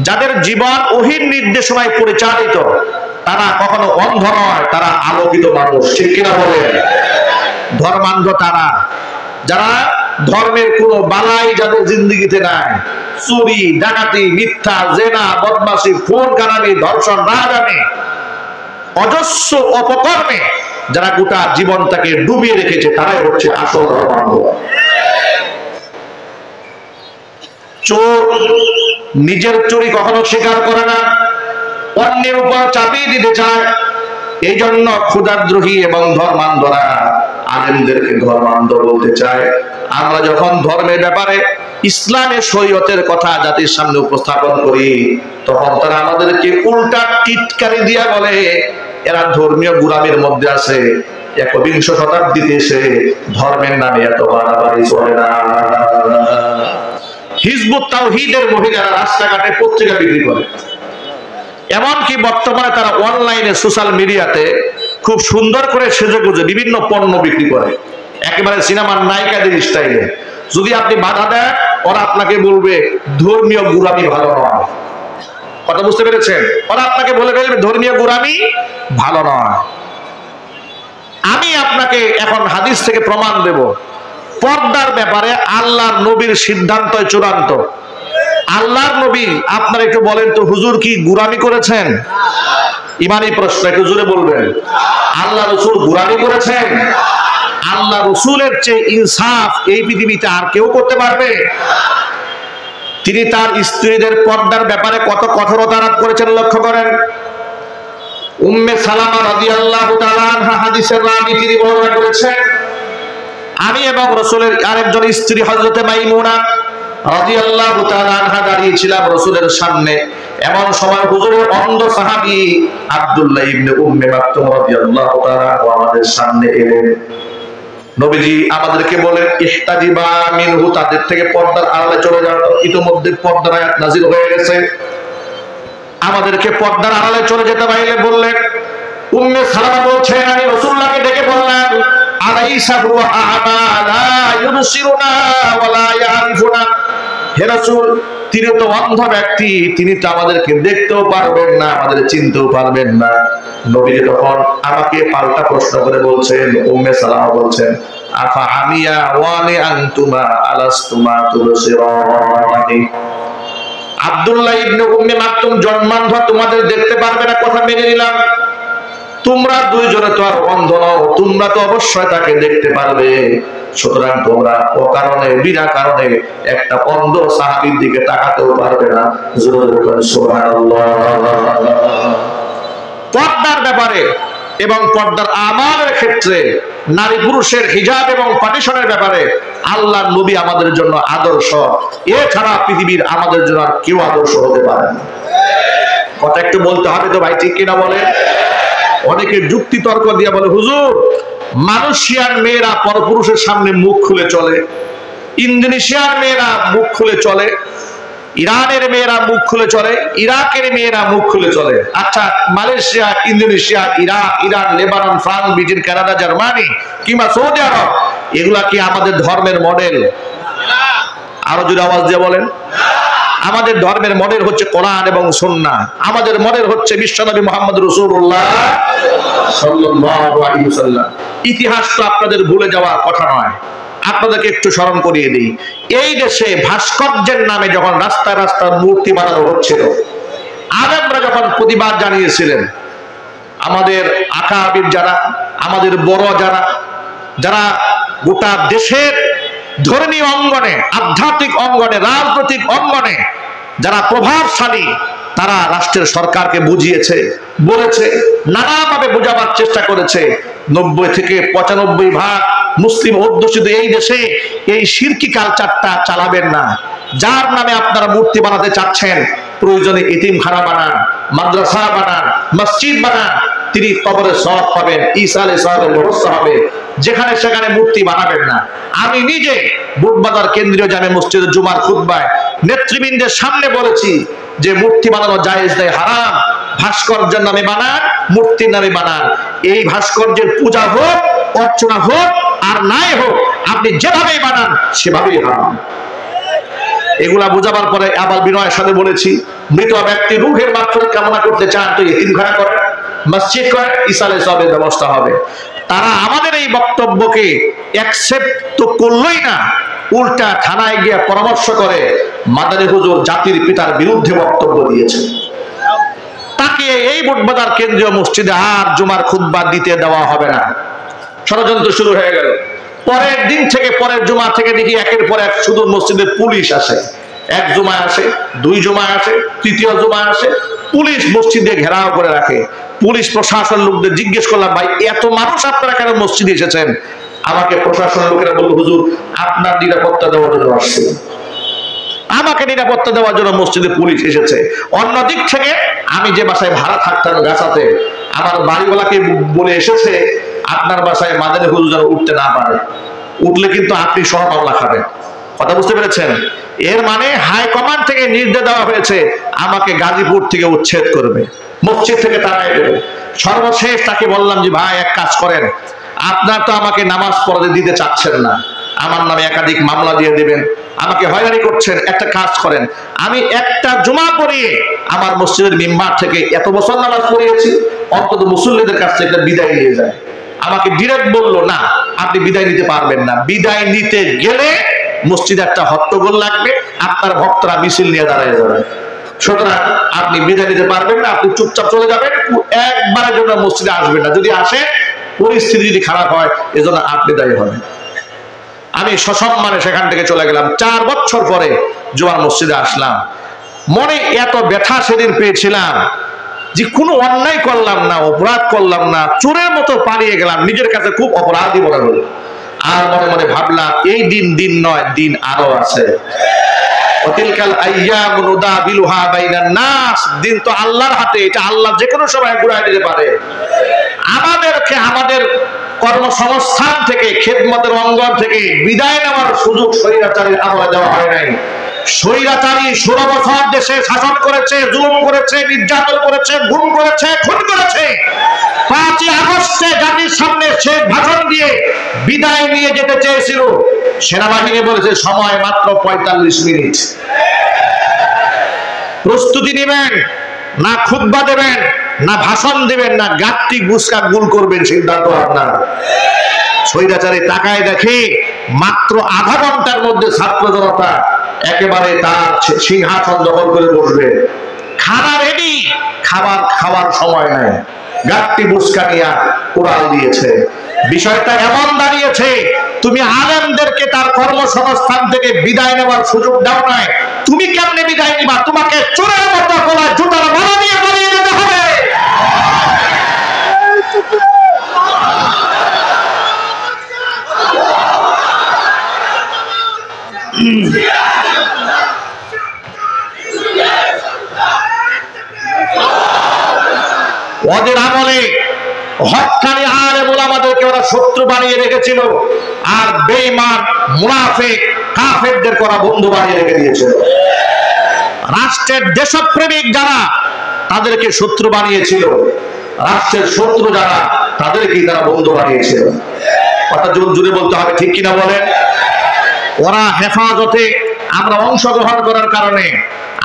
যাদের জীবন ওহীর নির্দেশনায় পরিচালিত, তারা কখনো অন্ধ নয়, তারা আলোকিত মানুষ, ঠিক কিনা বলেন? ধর্মান্ধ তারা যারা ধর্মের কোনো বালাই যাদের জিন্দেগিতে নাই, চুরি, ডাকাতি, মিথ্যা, জেনা, বদমাশি, খুন খারাপি, ধর্ষণ, রাহাজানি, অজস্র অপকর্মে যারা গোটা জীবনটাকে ডুবিয়ে রেখেছে, তারাই হচ্ছে আসল ধর্মান্ধ। চোর নিজের চুরি কখনো স্বীকার করে না, অন্যের উপর চাপিয়ে দিতে চায়। এই জন্য ক্ষুধাদ্রোহী এবং ধর্মান্ধরা আলেমদেরকে ধর্মান্ধ বলতে চায়। আমরা যখন ধর্মের ব্যাপারে ইসলামের শরীয়তের কথা জাতির সামনে উপস্থাপন করি, তখন তারা আমাদেরকে উল্টা টিটকারি দিয়া বলে এরা ধর্মীয় গোঁড়ামির মধ্যে আছে। একবিংশ শতাব্দীতে এসে ধর্মের নামে এত বাড়াবাড়ি চলে না। হিজবুত তাওহীদের মহিলারা রাস্তাঘাটে পত্রিকা বিক্রি করে, এমনকি বর্তমানে তারা অনলাইনে সোশ্যাল মিডিয়াতে খুব সুন্দর করে সেজেগুজে বিভিন্ন পণ্য বিক্রি করে, একেবারে সিনেমার নায়িকাদের স্টাইলে। যদি আপনি বাধা দেন, ওরা আপনাকে বলবে ধর্মীয় গোঁড়ামি ভালো নয়। কথা বুঝতে পেরেছেন? ওরা আপনাকে বলে ফেলবে ধর্মীয় গোঁড়ামি ভালো নয়। আমি আপনাকে এখন হাদিস থেকে প্রমাণ দেব, পর্দার ব্যাপারে আল্লাহর নবীর সিদ্ধান্ত চূড়ান্ত। আল্লাহর নবী, আপনারা একটু বলেন তো, হুজুর কি গোঁড়ামি করেছেন? ইমানি প্রশ্ন, একটু জোরে বলবেন। আল্লাহ রাসূল গোঁড়ামি করেছেন? আল্লাহ রাসূলের চেয়ে ইনসাফ এই পৃথিবীতে আর কেউ করতে পারবে? তিনি তার স্ত্রীদের পর্দার ব্যাপারে কত কঠোরতা আরোপ করেছেন লক্ষ্য করেন। উম্মে সালামা রাদিয়াল্লাহু তাআলা আনহা হাদিসের রাবী, তিনি বর্ণনা করেছেন, আমি এবং রাসূলের আরেকজন স্ত্রী হযরতে মাইমুনা রাদিয়াল্লাহু তাআলা আনহা দাঁড়িয়ে ছিলাম রাসূলের সামনে। এমন সময় হুজুরের অন্ধ সাহাবী আব্দুল্লাহ ইবনে উম্মে মাকতুম রাদিয়াল্লাহু তাআলা আমাদের সামনে এলেন। নবীজি আমাদেরকে বলেন ইহতাজিবা মিনহু, তাদের থেকে পর্দার আড়ালে চলে যাও। ইতোমধ্যে পর্দার আয়াত নাযিল হয়ে গেছে, আমাদেরকে পর্দার আড়ালে চলে যেতে বাইরে বললেন। উম্মে সালামা বলছেন, আমি রাসূলুল্লাহকে ডেকে বললাম, আলাইসা হুয়া আ'মা লা ইউবসিরুনা ওয়া লা ইয়ারিফুনা, হে রাসূল তিনি তো অন্ধ ব্যক্তি, তিনি তো আমাদেরকে দেখতেও পারবেন না, আমাদের চিনতেও পারবেন না। নবীজি তখন আমাকে পাল্টা প্রশ্ন করে বলছেন, উম্মে সালামা বলছেন, আফা আমিয়া ওয়ানি আনতুমা আলাস্তুমা তুবসিরানি, আব্দুল্লাহ ইবনে উম্মে মাকতুম জন্মান্ধ, তোমাদের দেখতে পারবে না, কথা মেনে নিলাম। তোমরা দুইজনে তো আর অন্ধ নও, তোমরা তো অবশ্যই তাকে দেখতে পারবে। সুতরাং তোমরা অকারণে বিনা কারণে একটা অন্ধ সাহাবীর দিকে তাকাতেও পারবে না। জোরে করে সুবহানাল্লাহ। পর্দার ব্যাপারে এবং পর্দার আমালের ক্ষেত্রে, নারী পুরুষের হিজাব এবং পার্টিশনের ব্যাপারে আল্লাহর নবী আমাদের জন্য আদর্শ। এছাড়া পৃথিবীর আমাদের জন্য আর কেউ আদর্শ হতে পারে না। কথা একটু বলতে হবে তো ভাই, ঠিক কিনা বলে? অনেকে যুক্তি তর্ক দিয়ে বলে, হুজুর মালয়েশিয়ার মেয়েরা পরপুরুষের সামনে মুখ খুলে চলে, ইন্দোনেশিয়ার মেয়েরা মুখ খুলে চলে, ইরানের মেয়েরা মুখ খুলে চলে, ইরাকের মেয়েরা মুখ খুলে চলে। আচ্ছা, Malaysia, Indonesia, Iraq, Iran, Lebanon, France, Britain, Canada, Germany কিংবা সৌদি আরব, এগুলা কি আমাদের ধর্মের মডেল? আরো জোরে আওয়াজ দিয়ে বলেন। আমাদের ধর্মের মডেল হচ্ছে কোরআন এবং সুন্নাহ, আমাদের মডেল হচ্ছে বিশ্বনবী মুহাম্মদ রাসূলুল্লাহ সাল্লাল্লাহু আলাইহি ওয়াসাল্লাম। ইতিহাস তো আপনাদের ভুলে যাওয়ার কথা নয়, আপনাদেরকে একটু স্মরণ করিয়ে দিই। এই দেশে ভাস্কর্যের নামে যখন রাস্তায় রাস্তায় মূর্তি বানানো হচ্ছিল, আলেমরা যখন প্রতিবাদ জানিয়েছিলেন, আমাদের আকাবির যারা, আমাদের বড় যারা, যারা গোটা দেশের ধর্মীয় অঙ্গনে, আধ্যাত্মিক অঙ্গনে, রাজনৈতিক অঙ্গনে যারা প্রভাবশালী, তারা রাষ্ট্রের সরকারকে বুঝিয়েছে, বলেছে, নানাভাবে বোঝাবার চেষ্টা করেছে। 90 থেকে 95% মুসলিম অধ্যুষিত এই দেশে এই শিরকি কালচারটা চালাবেন না। যার নামে আপনারা মূর্তি বানাতে চাচ্ছেন, প্রয়োজনে এতিমখানা বানান, মাদ্রাসা বানান, মসজিদ বানান, তিনি কবরে সওয়াব পাবেন, ঈসা আলাইহিস সালামের ব্যবস্থা হবে। যেখানে সেখানে মূর্তি বানাবেন না। আমি নিজে বুধবাজার কেন্দ্রীয় জামে মসজিদে জুমার খুতবায় নেতৃবৃন্দের সামনে বলেছি যে মূর্তি বানানো জায়েজ নেই, হারাম। ভাস্কর্যের নামে বানান, মূর্তির নামে বানান, এই ভাস্কর্যের পূজা হোক, অর্চনা হোক আর নাই হোক, আপনি যেভাবেই বানান সেভাবেই হারাম। এগুলা বোঝাবার পরে আবার বিনয়ের সাথে বলেছি, মৃত ব্যক্তি রূহের মাগফিরাত কামনা করতে চান তো এতিমখানা করেন, মসজিদ করেন, ঈসা আলাইহিস সালামের ব্যবস্থা হবে। তারা আমাদের এই বক্তব্যকে অ্যাকসেপ্ট তো করলই না, উল্টা থানায় গিয়ে পরামর্শ করে মাদানী হুজুর জাতির পিতার বিরুদ্ধে বক্তব্য দিয়েছে। তাকে এই বুধবাজার কেন্দ্রীয় মসজিদে আর জুমার খুতবা দিতে দেওয়া হবে না। ষড়যন্ত্র শুরু হয়ে গেল। পরের দিন থেকে, পরের জুমা থেকে দেখি একের পর এক শুধু মসজিদে পুলিশ আসে। এক জুমায় আসে, 2 জুমায় আসে, 3য় জুমায় আসে, পুলিশ মসজিদে ঘেরাও করে রাখে। পুলিশ প্রশাসন লোকদের জিজ্ঞেস করলাম, ভাই এত মানুষ আপনারা কেন মসজিদে এসেছেন? আমাকে প্রশাসন লোকেরা বলল, হুজুর আপনার নিরাপত্তা দেওয়ার জন্য আসছে, আমাকে নিরাপত্তা দেওয়ার জন্য মসজিদে পুলিশ এসেছে। অন্যদিক থেকে আমি যে বাসায় ভাড়া থাকতাম গাছাতে, আমার বাড়িওয়ালাকে বলে এসেছে আপনার বাসায় মাদানী হুজুর যেন উঠতে না পারে, উঠলে কিন্তু আপনি সহ মামলা খাবেন। কথা বুঝতে পেরেছেন? এর মানে হাইকমান্ড থেকে নির্দেশ দেওয়া হয়েছে আমাকে গাজীপুর থেকে উচ্ছেদ করবে, মসজিদ থেকে তাড়াই দেবে। সর্বশেষ তাকে বললাম যে ভাই এক কাজ করেন, আপনার তো আমাকে নামাজ পড়াতে দিতে চাচ্ছেন না, আমার নামে একাধিক মামলা দিয়ে দিবেন, আমাকে হয়রানি করছেন। একটা কাজ করেন, আমি একটা জুমা পড়িয়ে আমার মসজিদের মিম্বার থেকে এত বছর নামাজ পড়িয়েছি, অন্তত মুসল্লিদের কাছ থেকে বিদায় নিয়ে যায়। আমাকে ডিরেক্ট বলল, না আপনি বিদায় নিতে পারবেন না, বিদায় নিতে গেলে মসজিদে একটা হট্টগোল লাগবে, আপনার ভক্তরা মিছিল নিয়ে দাঁড়িয়ে যাবে, সুতরাং আপনি বিদায় নিতে পারবেন না, আপনি চুপচাপ চলে যাবেন, একবারের জন্য মসজিদে আসবেন না, যদি আসে পরিস্থিতি যদি খারাপ হয় এজন্য আপনি দায়ী হবেন। আমি সসম্মানে সেখান থেকে চলে গেলাম। 4 বছর পরে জুমার মসজিদে আসলাম। মনে এত ব্যথা সেদিন পেয়েছিলাম যে কোনো অন্যায় করলাম না, অপরাধ করলাম না, চোরের মতো পালিয়ে গেলাম, নিজের কাছে খুব অপরাধী মনে হলো। আর মনে মনে ভাবলাম এই দিন দিন নয়, দিন আরো আছে। দিন তো আল্লাহর হাতে, এটা আল্লাহ যে কোনো সময় ঘুরাই দিতে পারে। আমাদেরকে আমাদের কর্মসংস্থান থেকে, খেদমতের অঙ্গন থেকে বিদায় নেওয়ার সুযোগ স্বৈরাচারীর আমলে দেওয়া হয় নাই। স্বৈরাচারী 16 বছর দেশে শাসন করেছে, জুলুম করেছে, নির্যাতন করেছে, গুম করেছে, খুন করেছে। 5ই আগস্টে জাতির সামনে সে ভাষণ দিয়ে বিদায় নিয়ে যেতে চেয়েছিল, সেনাবাহিনী বলেছে সময় মাত্র 45 মিনিট। প্রস্তুতি নেবেন না, খুতবা দেবেন না, ভাষণ দেবেন না, গাত্তি গুসকা গুল করবেন, সিদ্ধান্ত আপনার। স্বৈরাচারী তাকায় দেখে মাত্র আধা ঘন্টার মধ্যে ছাত্র জনতা একেবারে তার সিংহাসন দখল করে বসবে। খানা রেডি, খাবার খাওয়ার সময় নাই, গাত্তি বুসকা নিয়ে কোরাল দিয়েছে। বিষয়টা এমন দাঁড়িয়েছে, তুমি আলেমদেরকে তার কর্মসংস্থান থেকে বিদায় নেওয়ার সুযোগ দাও নাই, তুমি কেমনে বিদায় নিবা? তোমাকে চোরের মতো গলায় জুতার মালা দিয়ে পালিয়ে যেতে হবে। ওদের আমলে হক্কানি আলেম ওলামাদেরকে ওরা শত্রু বানিয়ে রেখেছিল, আর বেঈমান মুনাফিক কাফেরদেরকে ওরা বন্ধু বানিয়ে রেখে দিয়েছিল। রাষ্ট্রের দেশপ্রেমিক যারা, তাদেরকে শত্রু বানিয়েছিল, রাষ্ট্রের শত্রু যারা, তাদেরকেই তারা বন্ধু বানিয়েছিল। কথা জোরে বলতে হবে, ঠিক কিনা বলেন? ওরা হেফাজতে আমরা অংশগ্রহণ করার কারণে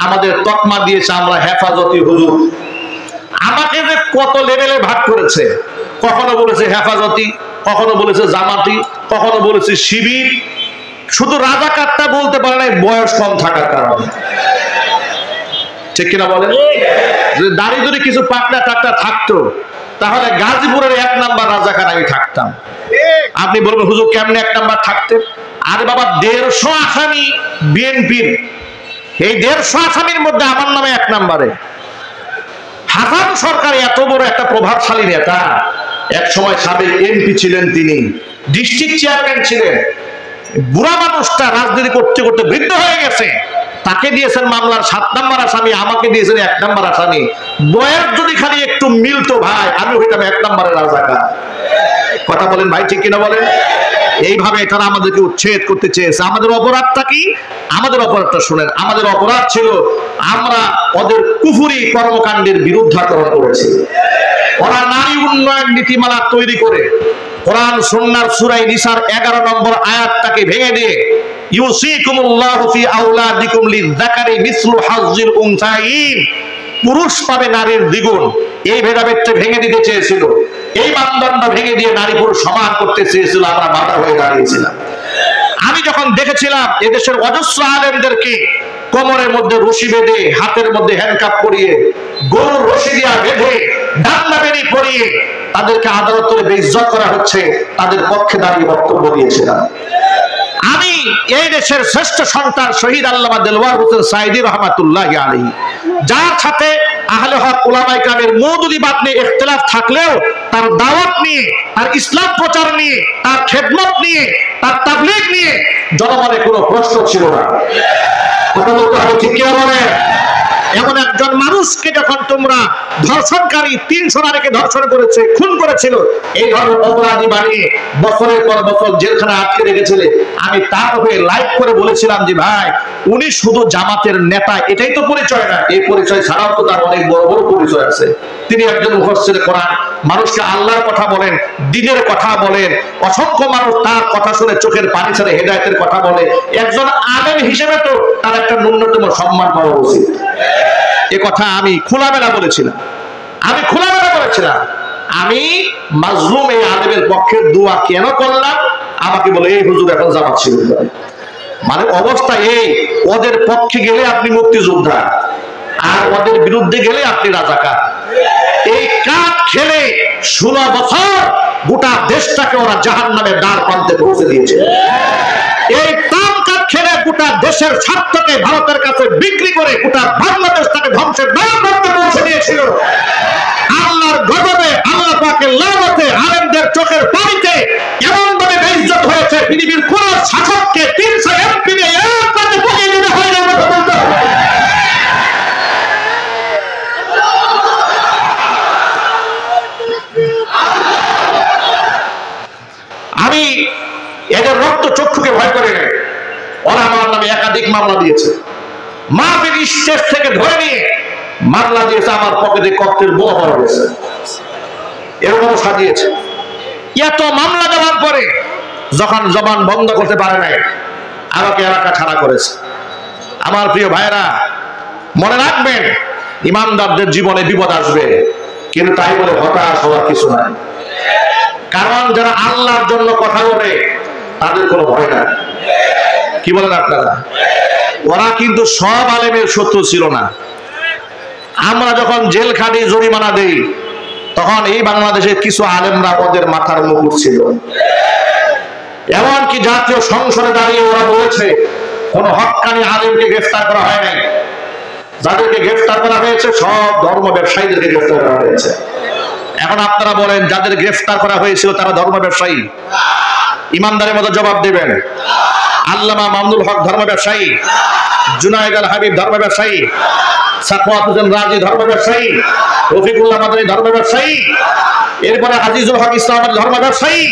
আমাদের তকমা দিয়েছে আমরা হেফাজতি হুজুর। আমাকে যে কত লেভেলে ভাগ করেছে, কখনো বলেছে হেফাজতি, কখনো বলেছে জামাতি, কখনো বলেছে শিবির। শুধু রাজাকারটা বলতে পারে নাই বয়স কম থাকার কারণে। ঠিক কিনা বলেন? যদি দাড়ি যদি কিছু পাকড়া টাকটা থাকতো তাহলে গাজীপুরের 1 নাম্বার রাজাকার আমি থাকতাম। আপনি বলবেন হুজুর কেমনে 1 নাম্বার থাকতেন? আরে বাবা 150 আসামি বিএনপির, এই 150 আসামির মধ্যে আমার নামে 1 নাম্বারে। হাসান সরকার এত বড় একটা প্রভাবশালী নেতা, এক সময় সাবেক এমপি ছিলেন, তিনি ডিস্ট্রিক্ট চেয়ারম্যান ছিলেন। বুড়া মানুষটা রাজনীতি করতে করতে বৃদ্ধ হয়ে গেছে, তাকে দিয়েছেন মামলার 7 নাম্বার আসামি, আমাকে দিয়েছেন 1 নাম্বার আসামি। বয়স যদি খালি একটু মিলতো ভাই, আমি হইতাম 1 নাম্বারের রাজাকার। কথা বলেন ভাই, ঠিক কিনা বলেন? এইভাবে তারা আমাদেরকে উচ্ছেদ করতে চেয়েছে। আমাদের অপরাধটা কি? আমাদের অপরাধটা শুনেন। আমাদের অপরাধ ছিল আমরা ওদের কুফরি কর্মকাণ্ডের বিরুদ্ধাচরণ করেছি। ওরা নারী উন্নয়ন নীতিমালা তৈরি করে কোরআন সুন্নাহর সূরা নিসার 11 নম্বর আয়াতটাকে ভেঙে দিয়ে ইউসিকুমুল্লাহু ফি আওলাদিকুম লিযাকারি মিসলু হাজ্জিল উনসাইন, পুরুষ পাবে নারীর দ্বিগুণ, এই ভেদাভেদটা ভেঙে দিতে চেয়েছিল। এই মানদণ্ড ভেঙে দিয়ে নারী পুরুষ সমান করতে চেয়েছিল, আমরা বাধা হয়ে দাঁড়িয়েছিলাম। আমি যখন দেখেছিলাম এদেশের অজস্র আলেমদেরকে কোমরের মধ্যে রশি বেঁধে, হাতের মধ্যে হ্যান্ডকাপ পরিয়ে, গরুর রশি দিয়া বেঁধে, ডান্ডা বেড়ি পরিয়ে তাদেরকে আদালতে বেইজ্জত করা হচ্ছে, তাদের পক্ষে দাঁড়িয়ে বক্তব্য দিয়েছিলাম। আমি এই দেশের শ্রেষ্ঠ সন্তান শহীদ আল্লামা দেলওয়ার হোসেন সাইদি রহমাতুল্লাহি আলাইহি, যার সাথে আহলে হক উলামায়ে কেরামের মওদুদিবাদ নিয়ে ইখতিলাফ থাকলেও তার দাওয়াত নিয়ে, তার ইসলাম প্রচার নিয়ে, তার খেদমত নিয়ে, তার তাবলীগ নিয়ে জনমনে কোনো প্রশ্ন ছিল না। কথা বলতে হবে, ঠিক কিনা বলেন? এমন একজন মানুষকে যখন তোমরা ধর্ষণকারী 300 নারীকে ধর্ষণ করেছে, খুন করেছিল, এই ধরনের অপরাধী বানিয়ে বছরের পর বছর জেলখানা আটকে রেখেছিলে, আমি তার হয়ে লাইভ করে বলেছিলাম যে ভাই উনি শুধু জামাতের নেতা এটাই তো পরিচয় না, এই পরিচয় ছাড়াও তো তার অনেক বড় বড় পরিচয় আছে। তিনি একজন মুফাসসির কোরআন, মানুষকে আল্লাহর কথা বলেন, দ্বীনের কথা বলেন, অসংখ্য মানুষ তার কথা শুনে চোখের পানি ছেড়ে হেদায়েতের কথা বলে। একজন আলেম হিসেবে তো তার একটা ন্যূনতম সম্মান পাওয়া উচিত। এ কথা আমি খোলামেলা বলেছিলাম। আমি মাজলুম এই আলেমের পক্ষে দোয়া কেন করলাম? আমাকে বলে এই হুজুর এখন জামাত শিবির করে। মানে অবস্থা এই, ওদের পক্ষে গেলে আপনি মুক্তিযোদ্ধা, আর ওদের বিরুদ্ধে গেলে আপনি রাজাকার। এই কাজ খেলে 16 বছর গোটা দেশটাকে ওরা জাহান্নামের দ্বার প্রান্তে পৌঁছে দিয়েছে। এই কাজ খেলে গোটা দেশের স্বার্থকে ভারতের কাছে বিক্রি করে গোটা বাংলাদেশটাকে ধ্বংসের দ্বার প্রান্তে পৌঁছে দিয়েছিল। আল্লাহর গজবে, আল্লাহ পাকের লানতে, আলেমদের চোখের পানিতে এমন ভাবে বেইজ্জত হয়েছে, পৃথিবীর কোন শাসককে 300 এমপি নিয়ে একসাথে পকিয়ে দিতে হয় না। আমি এদের রক্ত চক্ষুকে ভয় করে নেই। ওরা আমার নামে একাধিক মামলা দিয়েছে, মাহফিল স্টেজ থেকে ধরে নিয়ে মামলা দিয়েছে, আমার পকেটে ককটেল বোমা পাওয়া গেছে, এরকম সাজিয়েছে। এত মামলা দেওয়ার পরে যখন জবান বন্ধ করতে পারে নাই, আমাকে এলাকা ছাড়া করেছে। আমার প্রিয় ভাইরা, মনে রাখবেন ইমানদারদের জীবনে বিপদ আসবে, কিন্তু তাই বলে হতাশ হওয়ার কিছু নাই। কারণ যারা আল্লাহর জন্য কথা বলে তাদের কোনো ভয় নাই। কি বলেন আপনারা? ওরা কিন্তু সব আলেমের শত্রু ছিল না। আমরা যখন জেল খাটি, জরিমানা দেই, তখন এই বাংলাদেশের কিছু আলেমরা ওদের মাথার মুকুট ছিল। এমনকি জাতীয় সংসদে দাঁড়িয়ে ওরা বলেছে কোন হক্কানি আলেমকে গ্রেফতার করা হয় নাই। যাদেরকে গ্রেফতার করা হয়েছে সব ধর্ম ব্যবসায়ীদেরকে গ্রেফতার করা হয়েছে। এখন আপনারা বলেন যাদের গ্রেফতার করা হয়েছিল তারা ধর্ম ব্যবসায়ী? ইমানদারের মতো জবাব দেবেন। আল্লামা মামুনুল হক ধর্ম ব্যবসায়ী, জুনায়েদ আল হাবিব ধর্ম ব্যবসায়ী, সাখাওয়াত হোসেন রাজি ধর্ম ব্যবসায়ী, রফিকুল্লাহ মাদানী ধর্ম ব্যবসায়ী, এরপরে আজিজুল হক ইসলাম ধর্ম ব্যবসায়ী,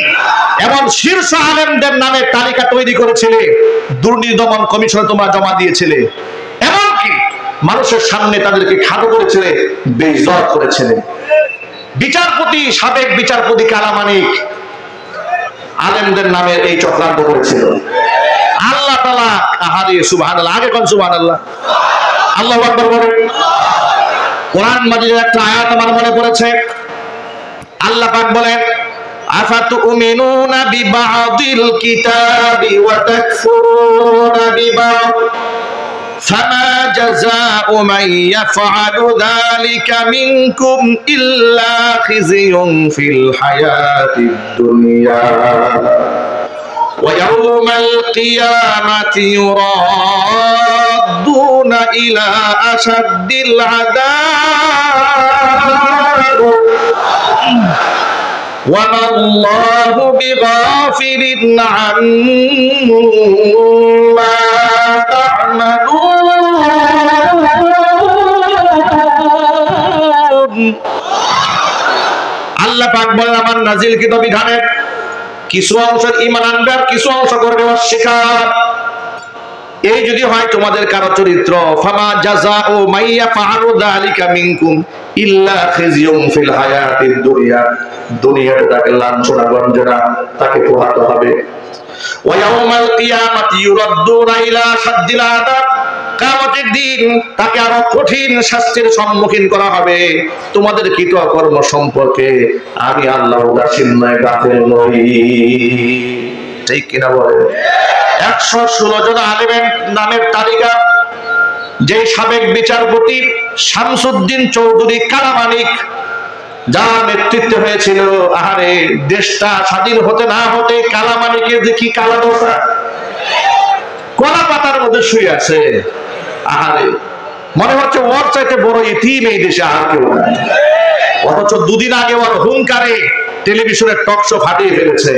এবং শীর্ষ আলেমদের নামে তালিকা তৈরি করেছিলে, দুর্নীতি দমন কমিশনে তোমরা জমা দিয়েছিলে, এমনকি মানুষের সামনে তাদেরকে খাটো করেছিলে, বেইজ্জত করেছিলে। বিচারপতি, সাবেক বিচারপতি কালামানিক আলেমদের নামে এই চক্রান্ত করেছিল। আল্লাহ তাআলা, আহারে সুবহানাল্লাহ, আগে কোন সুবহানাল্লাহ। আল্লাহু আকবার বলেন। কোরআন মাজিদের একটা আয়াত আমার মনে পড়েছে, আল্লাহ পাক বলেন আফাতুমিনুনা বিবাদিল কিতাবি ওয়া তাকফুরুনা বিবাদ ফামা জাযাউ মান ইয়াফআলু যালিকা মিনকুম ইল্লা খিজিয়ুন ফিল হায়াতিদ দুনিয়া ওয়া ইয়াউমাল কিয়ামাতি ইউরাদ্দুনা ইলা আশাদ্দিল আযাব ওয়ামা আল্লাহু বিগাফিলিন আম্মা তা'মালুন। আল্লাহ পাক বলেন আমার নাজিলকৃত বিধানের কিছু অংশ ঈমান আনবে আর কিছু অংশ করবে অস্বীকার। এই যদি হয় তোমাদের কারো চরিত্র, ফামা জাযাউ মাইয়া ফাআলু যালিকা মিনকুম ইল্লা খিজিয়ুন ফিল হায়াতিদ দুনিয়া, দুনিয়াতে তাকে লাঞ্ছনা গঞ্জনা তাকে পোহাতে হবে। ওয়া ইয়াউমাল কিয়ামাতি ইউরাদ্দুনা ইলা শাদ্দিল আযাব, কিয়ামতের দিন তাকে আরো কঠিন শাস্তির সম্মুখীন করা হবে। তোমাদের কৃতকর্ম সম্পর্কে আমি আল্লাহ উদাসীন নয়, গাফিল নই। ঠিক কিনা বলে? 116 জন আলেমের নামের তালিকা, যে সাবেক বিচারপতি শামসুদ্দিন চৌধুরী কালামানিক যার নেতৃত্বে হয়েছিল, আহারে দেশটা স্বাধীন হতে না হতে কালামানিকের যে কি কালা দশা, কলা পাতার মধ্যে শুয়ে আছে। আহারে মনে হচ্ছে ওর চাইতে বড় ইতিম এই দেশে আর কেউ নাই। অথচ দুদিন আগে ওর হুঙ্কারে টেলিভিশনের টক শো ফাটিয়ে ফেলেছে।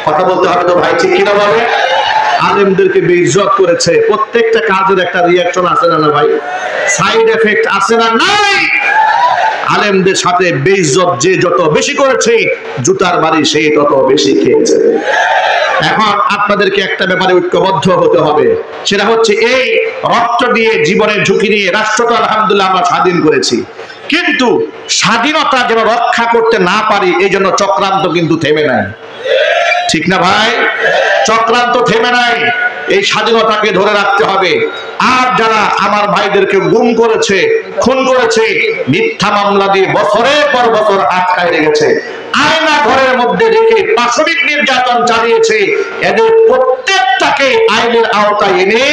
কথা বলতে হবে তো ভাই, ঠিক কিনা বলে? আলেমদেরকে বেইজ্জত করেছে। প্রত্যেকটা কাজের একটা রিঅ্যাকশন আছে না না ভাই? সাইড এফেক্ট আছে না নাই? আলেমদের সাথে বেইজ্জত যে যত বেশি করেছে, জুতার বাড়ি সে তত বেশি খেয়েছে। এখন আপনাদেরকে একটা ব্যাপারে ঐক্যবদ্ধ হতে হবে, সেটা হচ্ছে এই রক্ত দিয়ে জীবনের ঝুঁকি নিয়ে রাষ্ট্রটা আলহামদুলিল্লাহ আমরা স্বাধীন করেছি, কিন্তু স্বাধীনতা যেন রক্ষা করতে না পারি এই জন্য চক্রান্ত কিন্তু থেমে নাই। ঠিক না ভাই? চক্রান্ত থেমে নাই। এই স্বাধীনতাকে ধরে রাখতে হবে। আর যারা আমার ভাইদেরকে গুম করেছে, খুন করেছে, মিথ্যা মামলা দিয়ে বছরের পর বছর আটকায় রেখেছে, আয়না ঘরের মধ্যে রেখে পাশবিক নির্যাতন চালিয়েছে, এদের প্রত্যেকটাকে আইনের আওতায় এনে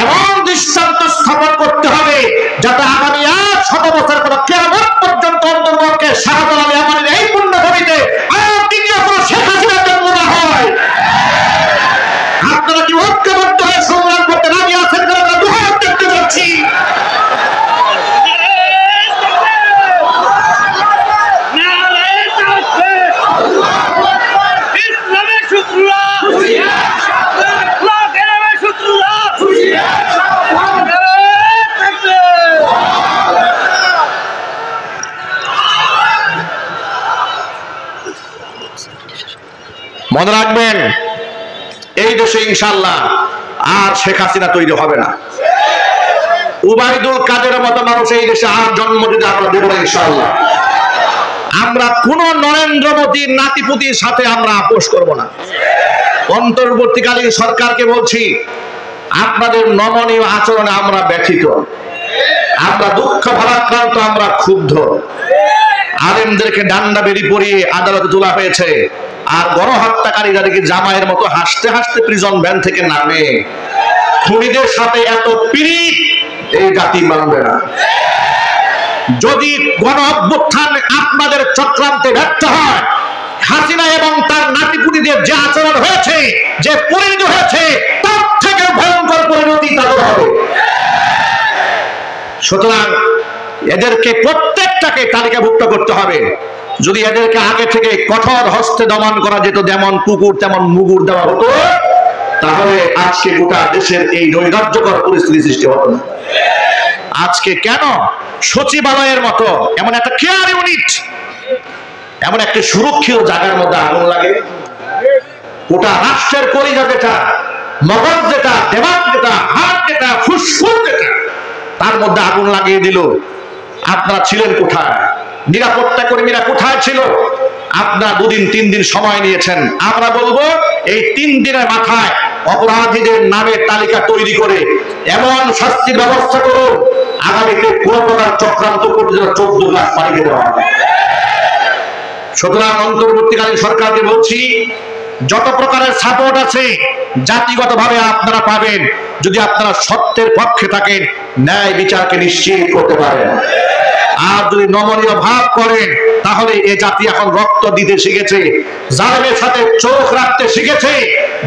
এমন দৃষ্টান্ত স্থাপন করতে হবে যাতে আগামী 100 বছর পর কিয়ামত পর্যন্ত অন্তর্বর্তীকে শাহাদাত আলী আমাদের এই পুণ্যভূমিতে আর দ্বিতীয় কোনো শেখ হাসিনার জন্ম না হয়। আপনারা কি ঐক্যবদ্ধ হয়ে সংগ্রাম করতে রাজি আছেন? আমরা দুহাত দেখতে পাচ্ছি। মনে রাখবেন, এই দেশে ইনশাআল্লাহ আর শেখ হাসিনা তৈরি হবে না। উবাইদুল কাদের মতো মানুষ এই দেশে আর জন্ম দিতে আমরা দেব না ইনশাআল্লাহ। আমরা কোন নরেন্দ্র মোদীর নাতিপুতির সাথে আমরা আপোষ করব না। অন্তর্বর্তীকালীন সরকারকে বলছি, আপনাদের নমনীয় আচরণে আমরা ব্যথিত, আমরা দুঃখ ভারাক্রান্ত, আমরা ক্ষুব্ধ। আলেমদেরকে ডান্ডা বেরি পরিয়ে আদালতে তোলা হয়েছে, আর গণহত্যাকারীদেরকে জামাইয়ের মতো হাসতে হাসতে প্রিজন ভ্যান থেকে নামে। খুনিদের সাথে এত পীড়িত এই জাতি মানবে না। যদি গণ অভ্যুত্থান আপনাদের চক্রান্তে ব্যর্থ হয়, হাসিনা এবং তার নাতিপুতিদের যে আচরণ হয়েছে, যে পরিণতি হয়েছে, তার থেকে ভয়ঙ্কর পরিণতি তাদের হবে। সুতরাং এদেরকে প্রত্যেকটাকে তালিকাভুক্ত করতে হবে। যদি এদেরকে আগে থেকে কঠোর হস্তে দমন করা যেত, যেমন কুকুর তেমন মুগুর দেওয়া হতো, তাহলে আজকে গোটা দেশের এই নৈরাজ্যকর পরিস্থিতি সৃষ্টি হতো না। আজকে কেন সচিবালয়ের মতো এমন একটা কেয়ার ইউনিট, এমন একটা সুরক্ষিত জায়গার মধ্যে আগুন লাগে? গোটা রাষ্ট্রের কলিজা যেটা, মগজ যেটা, দেমাগ যেটা, হাত যেটা, ফুসফুস যেটা, তার মধ্যে আগুন লাগিয়ে দিল। আপনারা ছিলেন কোথায়? নিরাপত্তা কর্মীরা কোথায় ছিল? আপনারা 2 দিন 3 দিন সময় নিয়েছেন। আমরা বলবো এই 3 দিনের মাথায় অপরাধীদের নামের তালিকা তৈরি করে এমন শাস্তির ব্যবস্থা করুন আগামীতে কোন প্রকার চক্রান্ত করতে 14 লাখ পাঠিয়ে দেওয়া হবে। সুতরাং অন্তর্বর্তীকালীন সরকারকে বলছি, যত প্রকারের সাপোর্ট আছে জাতিগতভাবে আপনারা পাবেন, যদি আপনারা সত্যের পক্ষে থাকেন, ন্যায় বিচারকে নিশ্চিত করতে পারেন। আর যদি নমনীয় ভাব করেন, তাহলে এ জাতি এখন রক্ত দিতে শিখেছে, জালেমের সাথে চোখ রাখতে শিখেছে।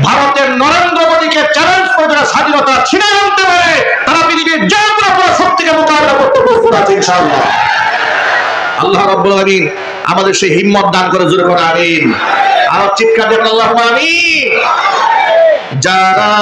ভারতের নরেন্দ্র মোদীকে চ্যালেঞ্জ করে যারা স্বাধীনতা ছিনিয়ে আনতে পারে, তারা পৃথিবীর যে কোনো শক্তিকে মোকাবিলা করতে প্রস্তুত আছে ইনশাআল্লাহ। আল্লাহ রাব্বুল আলামিন আমাদের সেই হিম্মত দান করে, জোরে করে আমিন। আর চিৎকার দেবেন আল্লাহুম্মা আমিন। যারা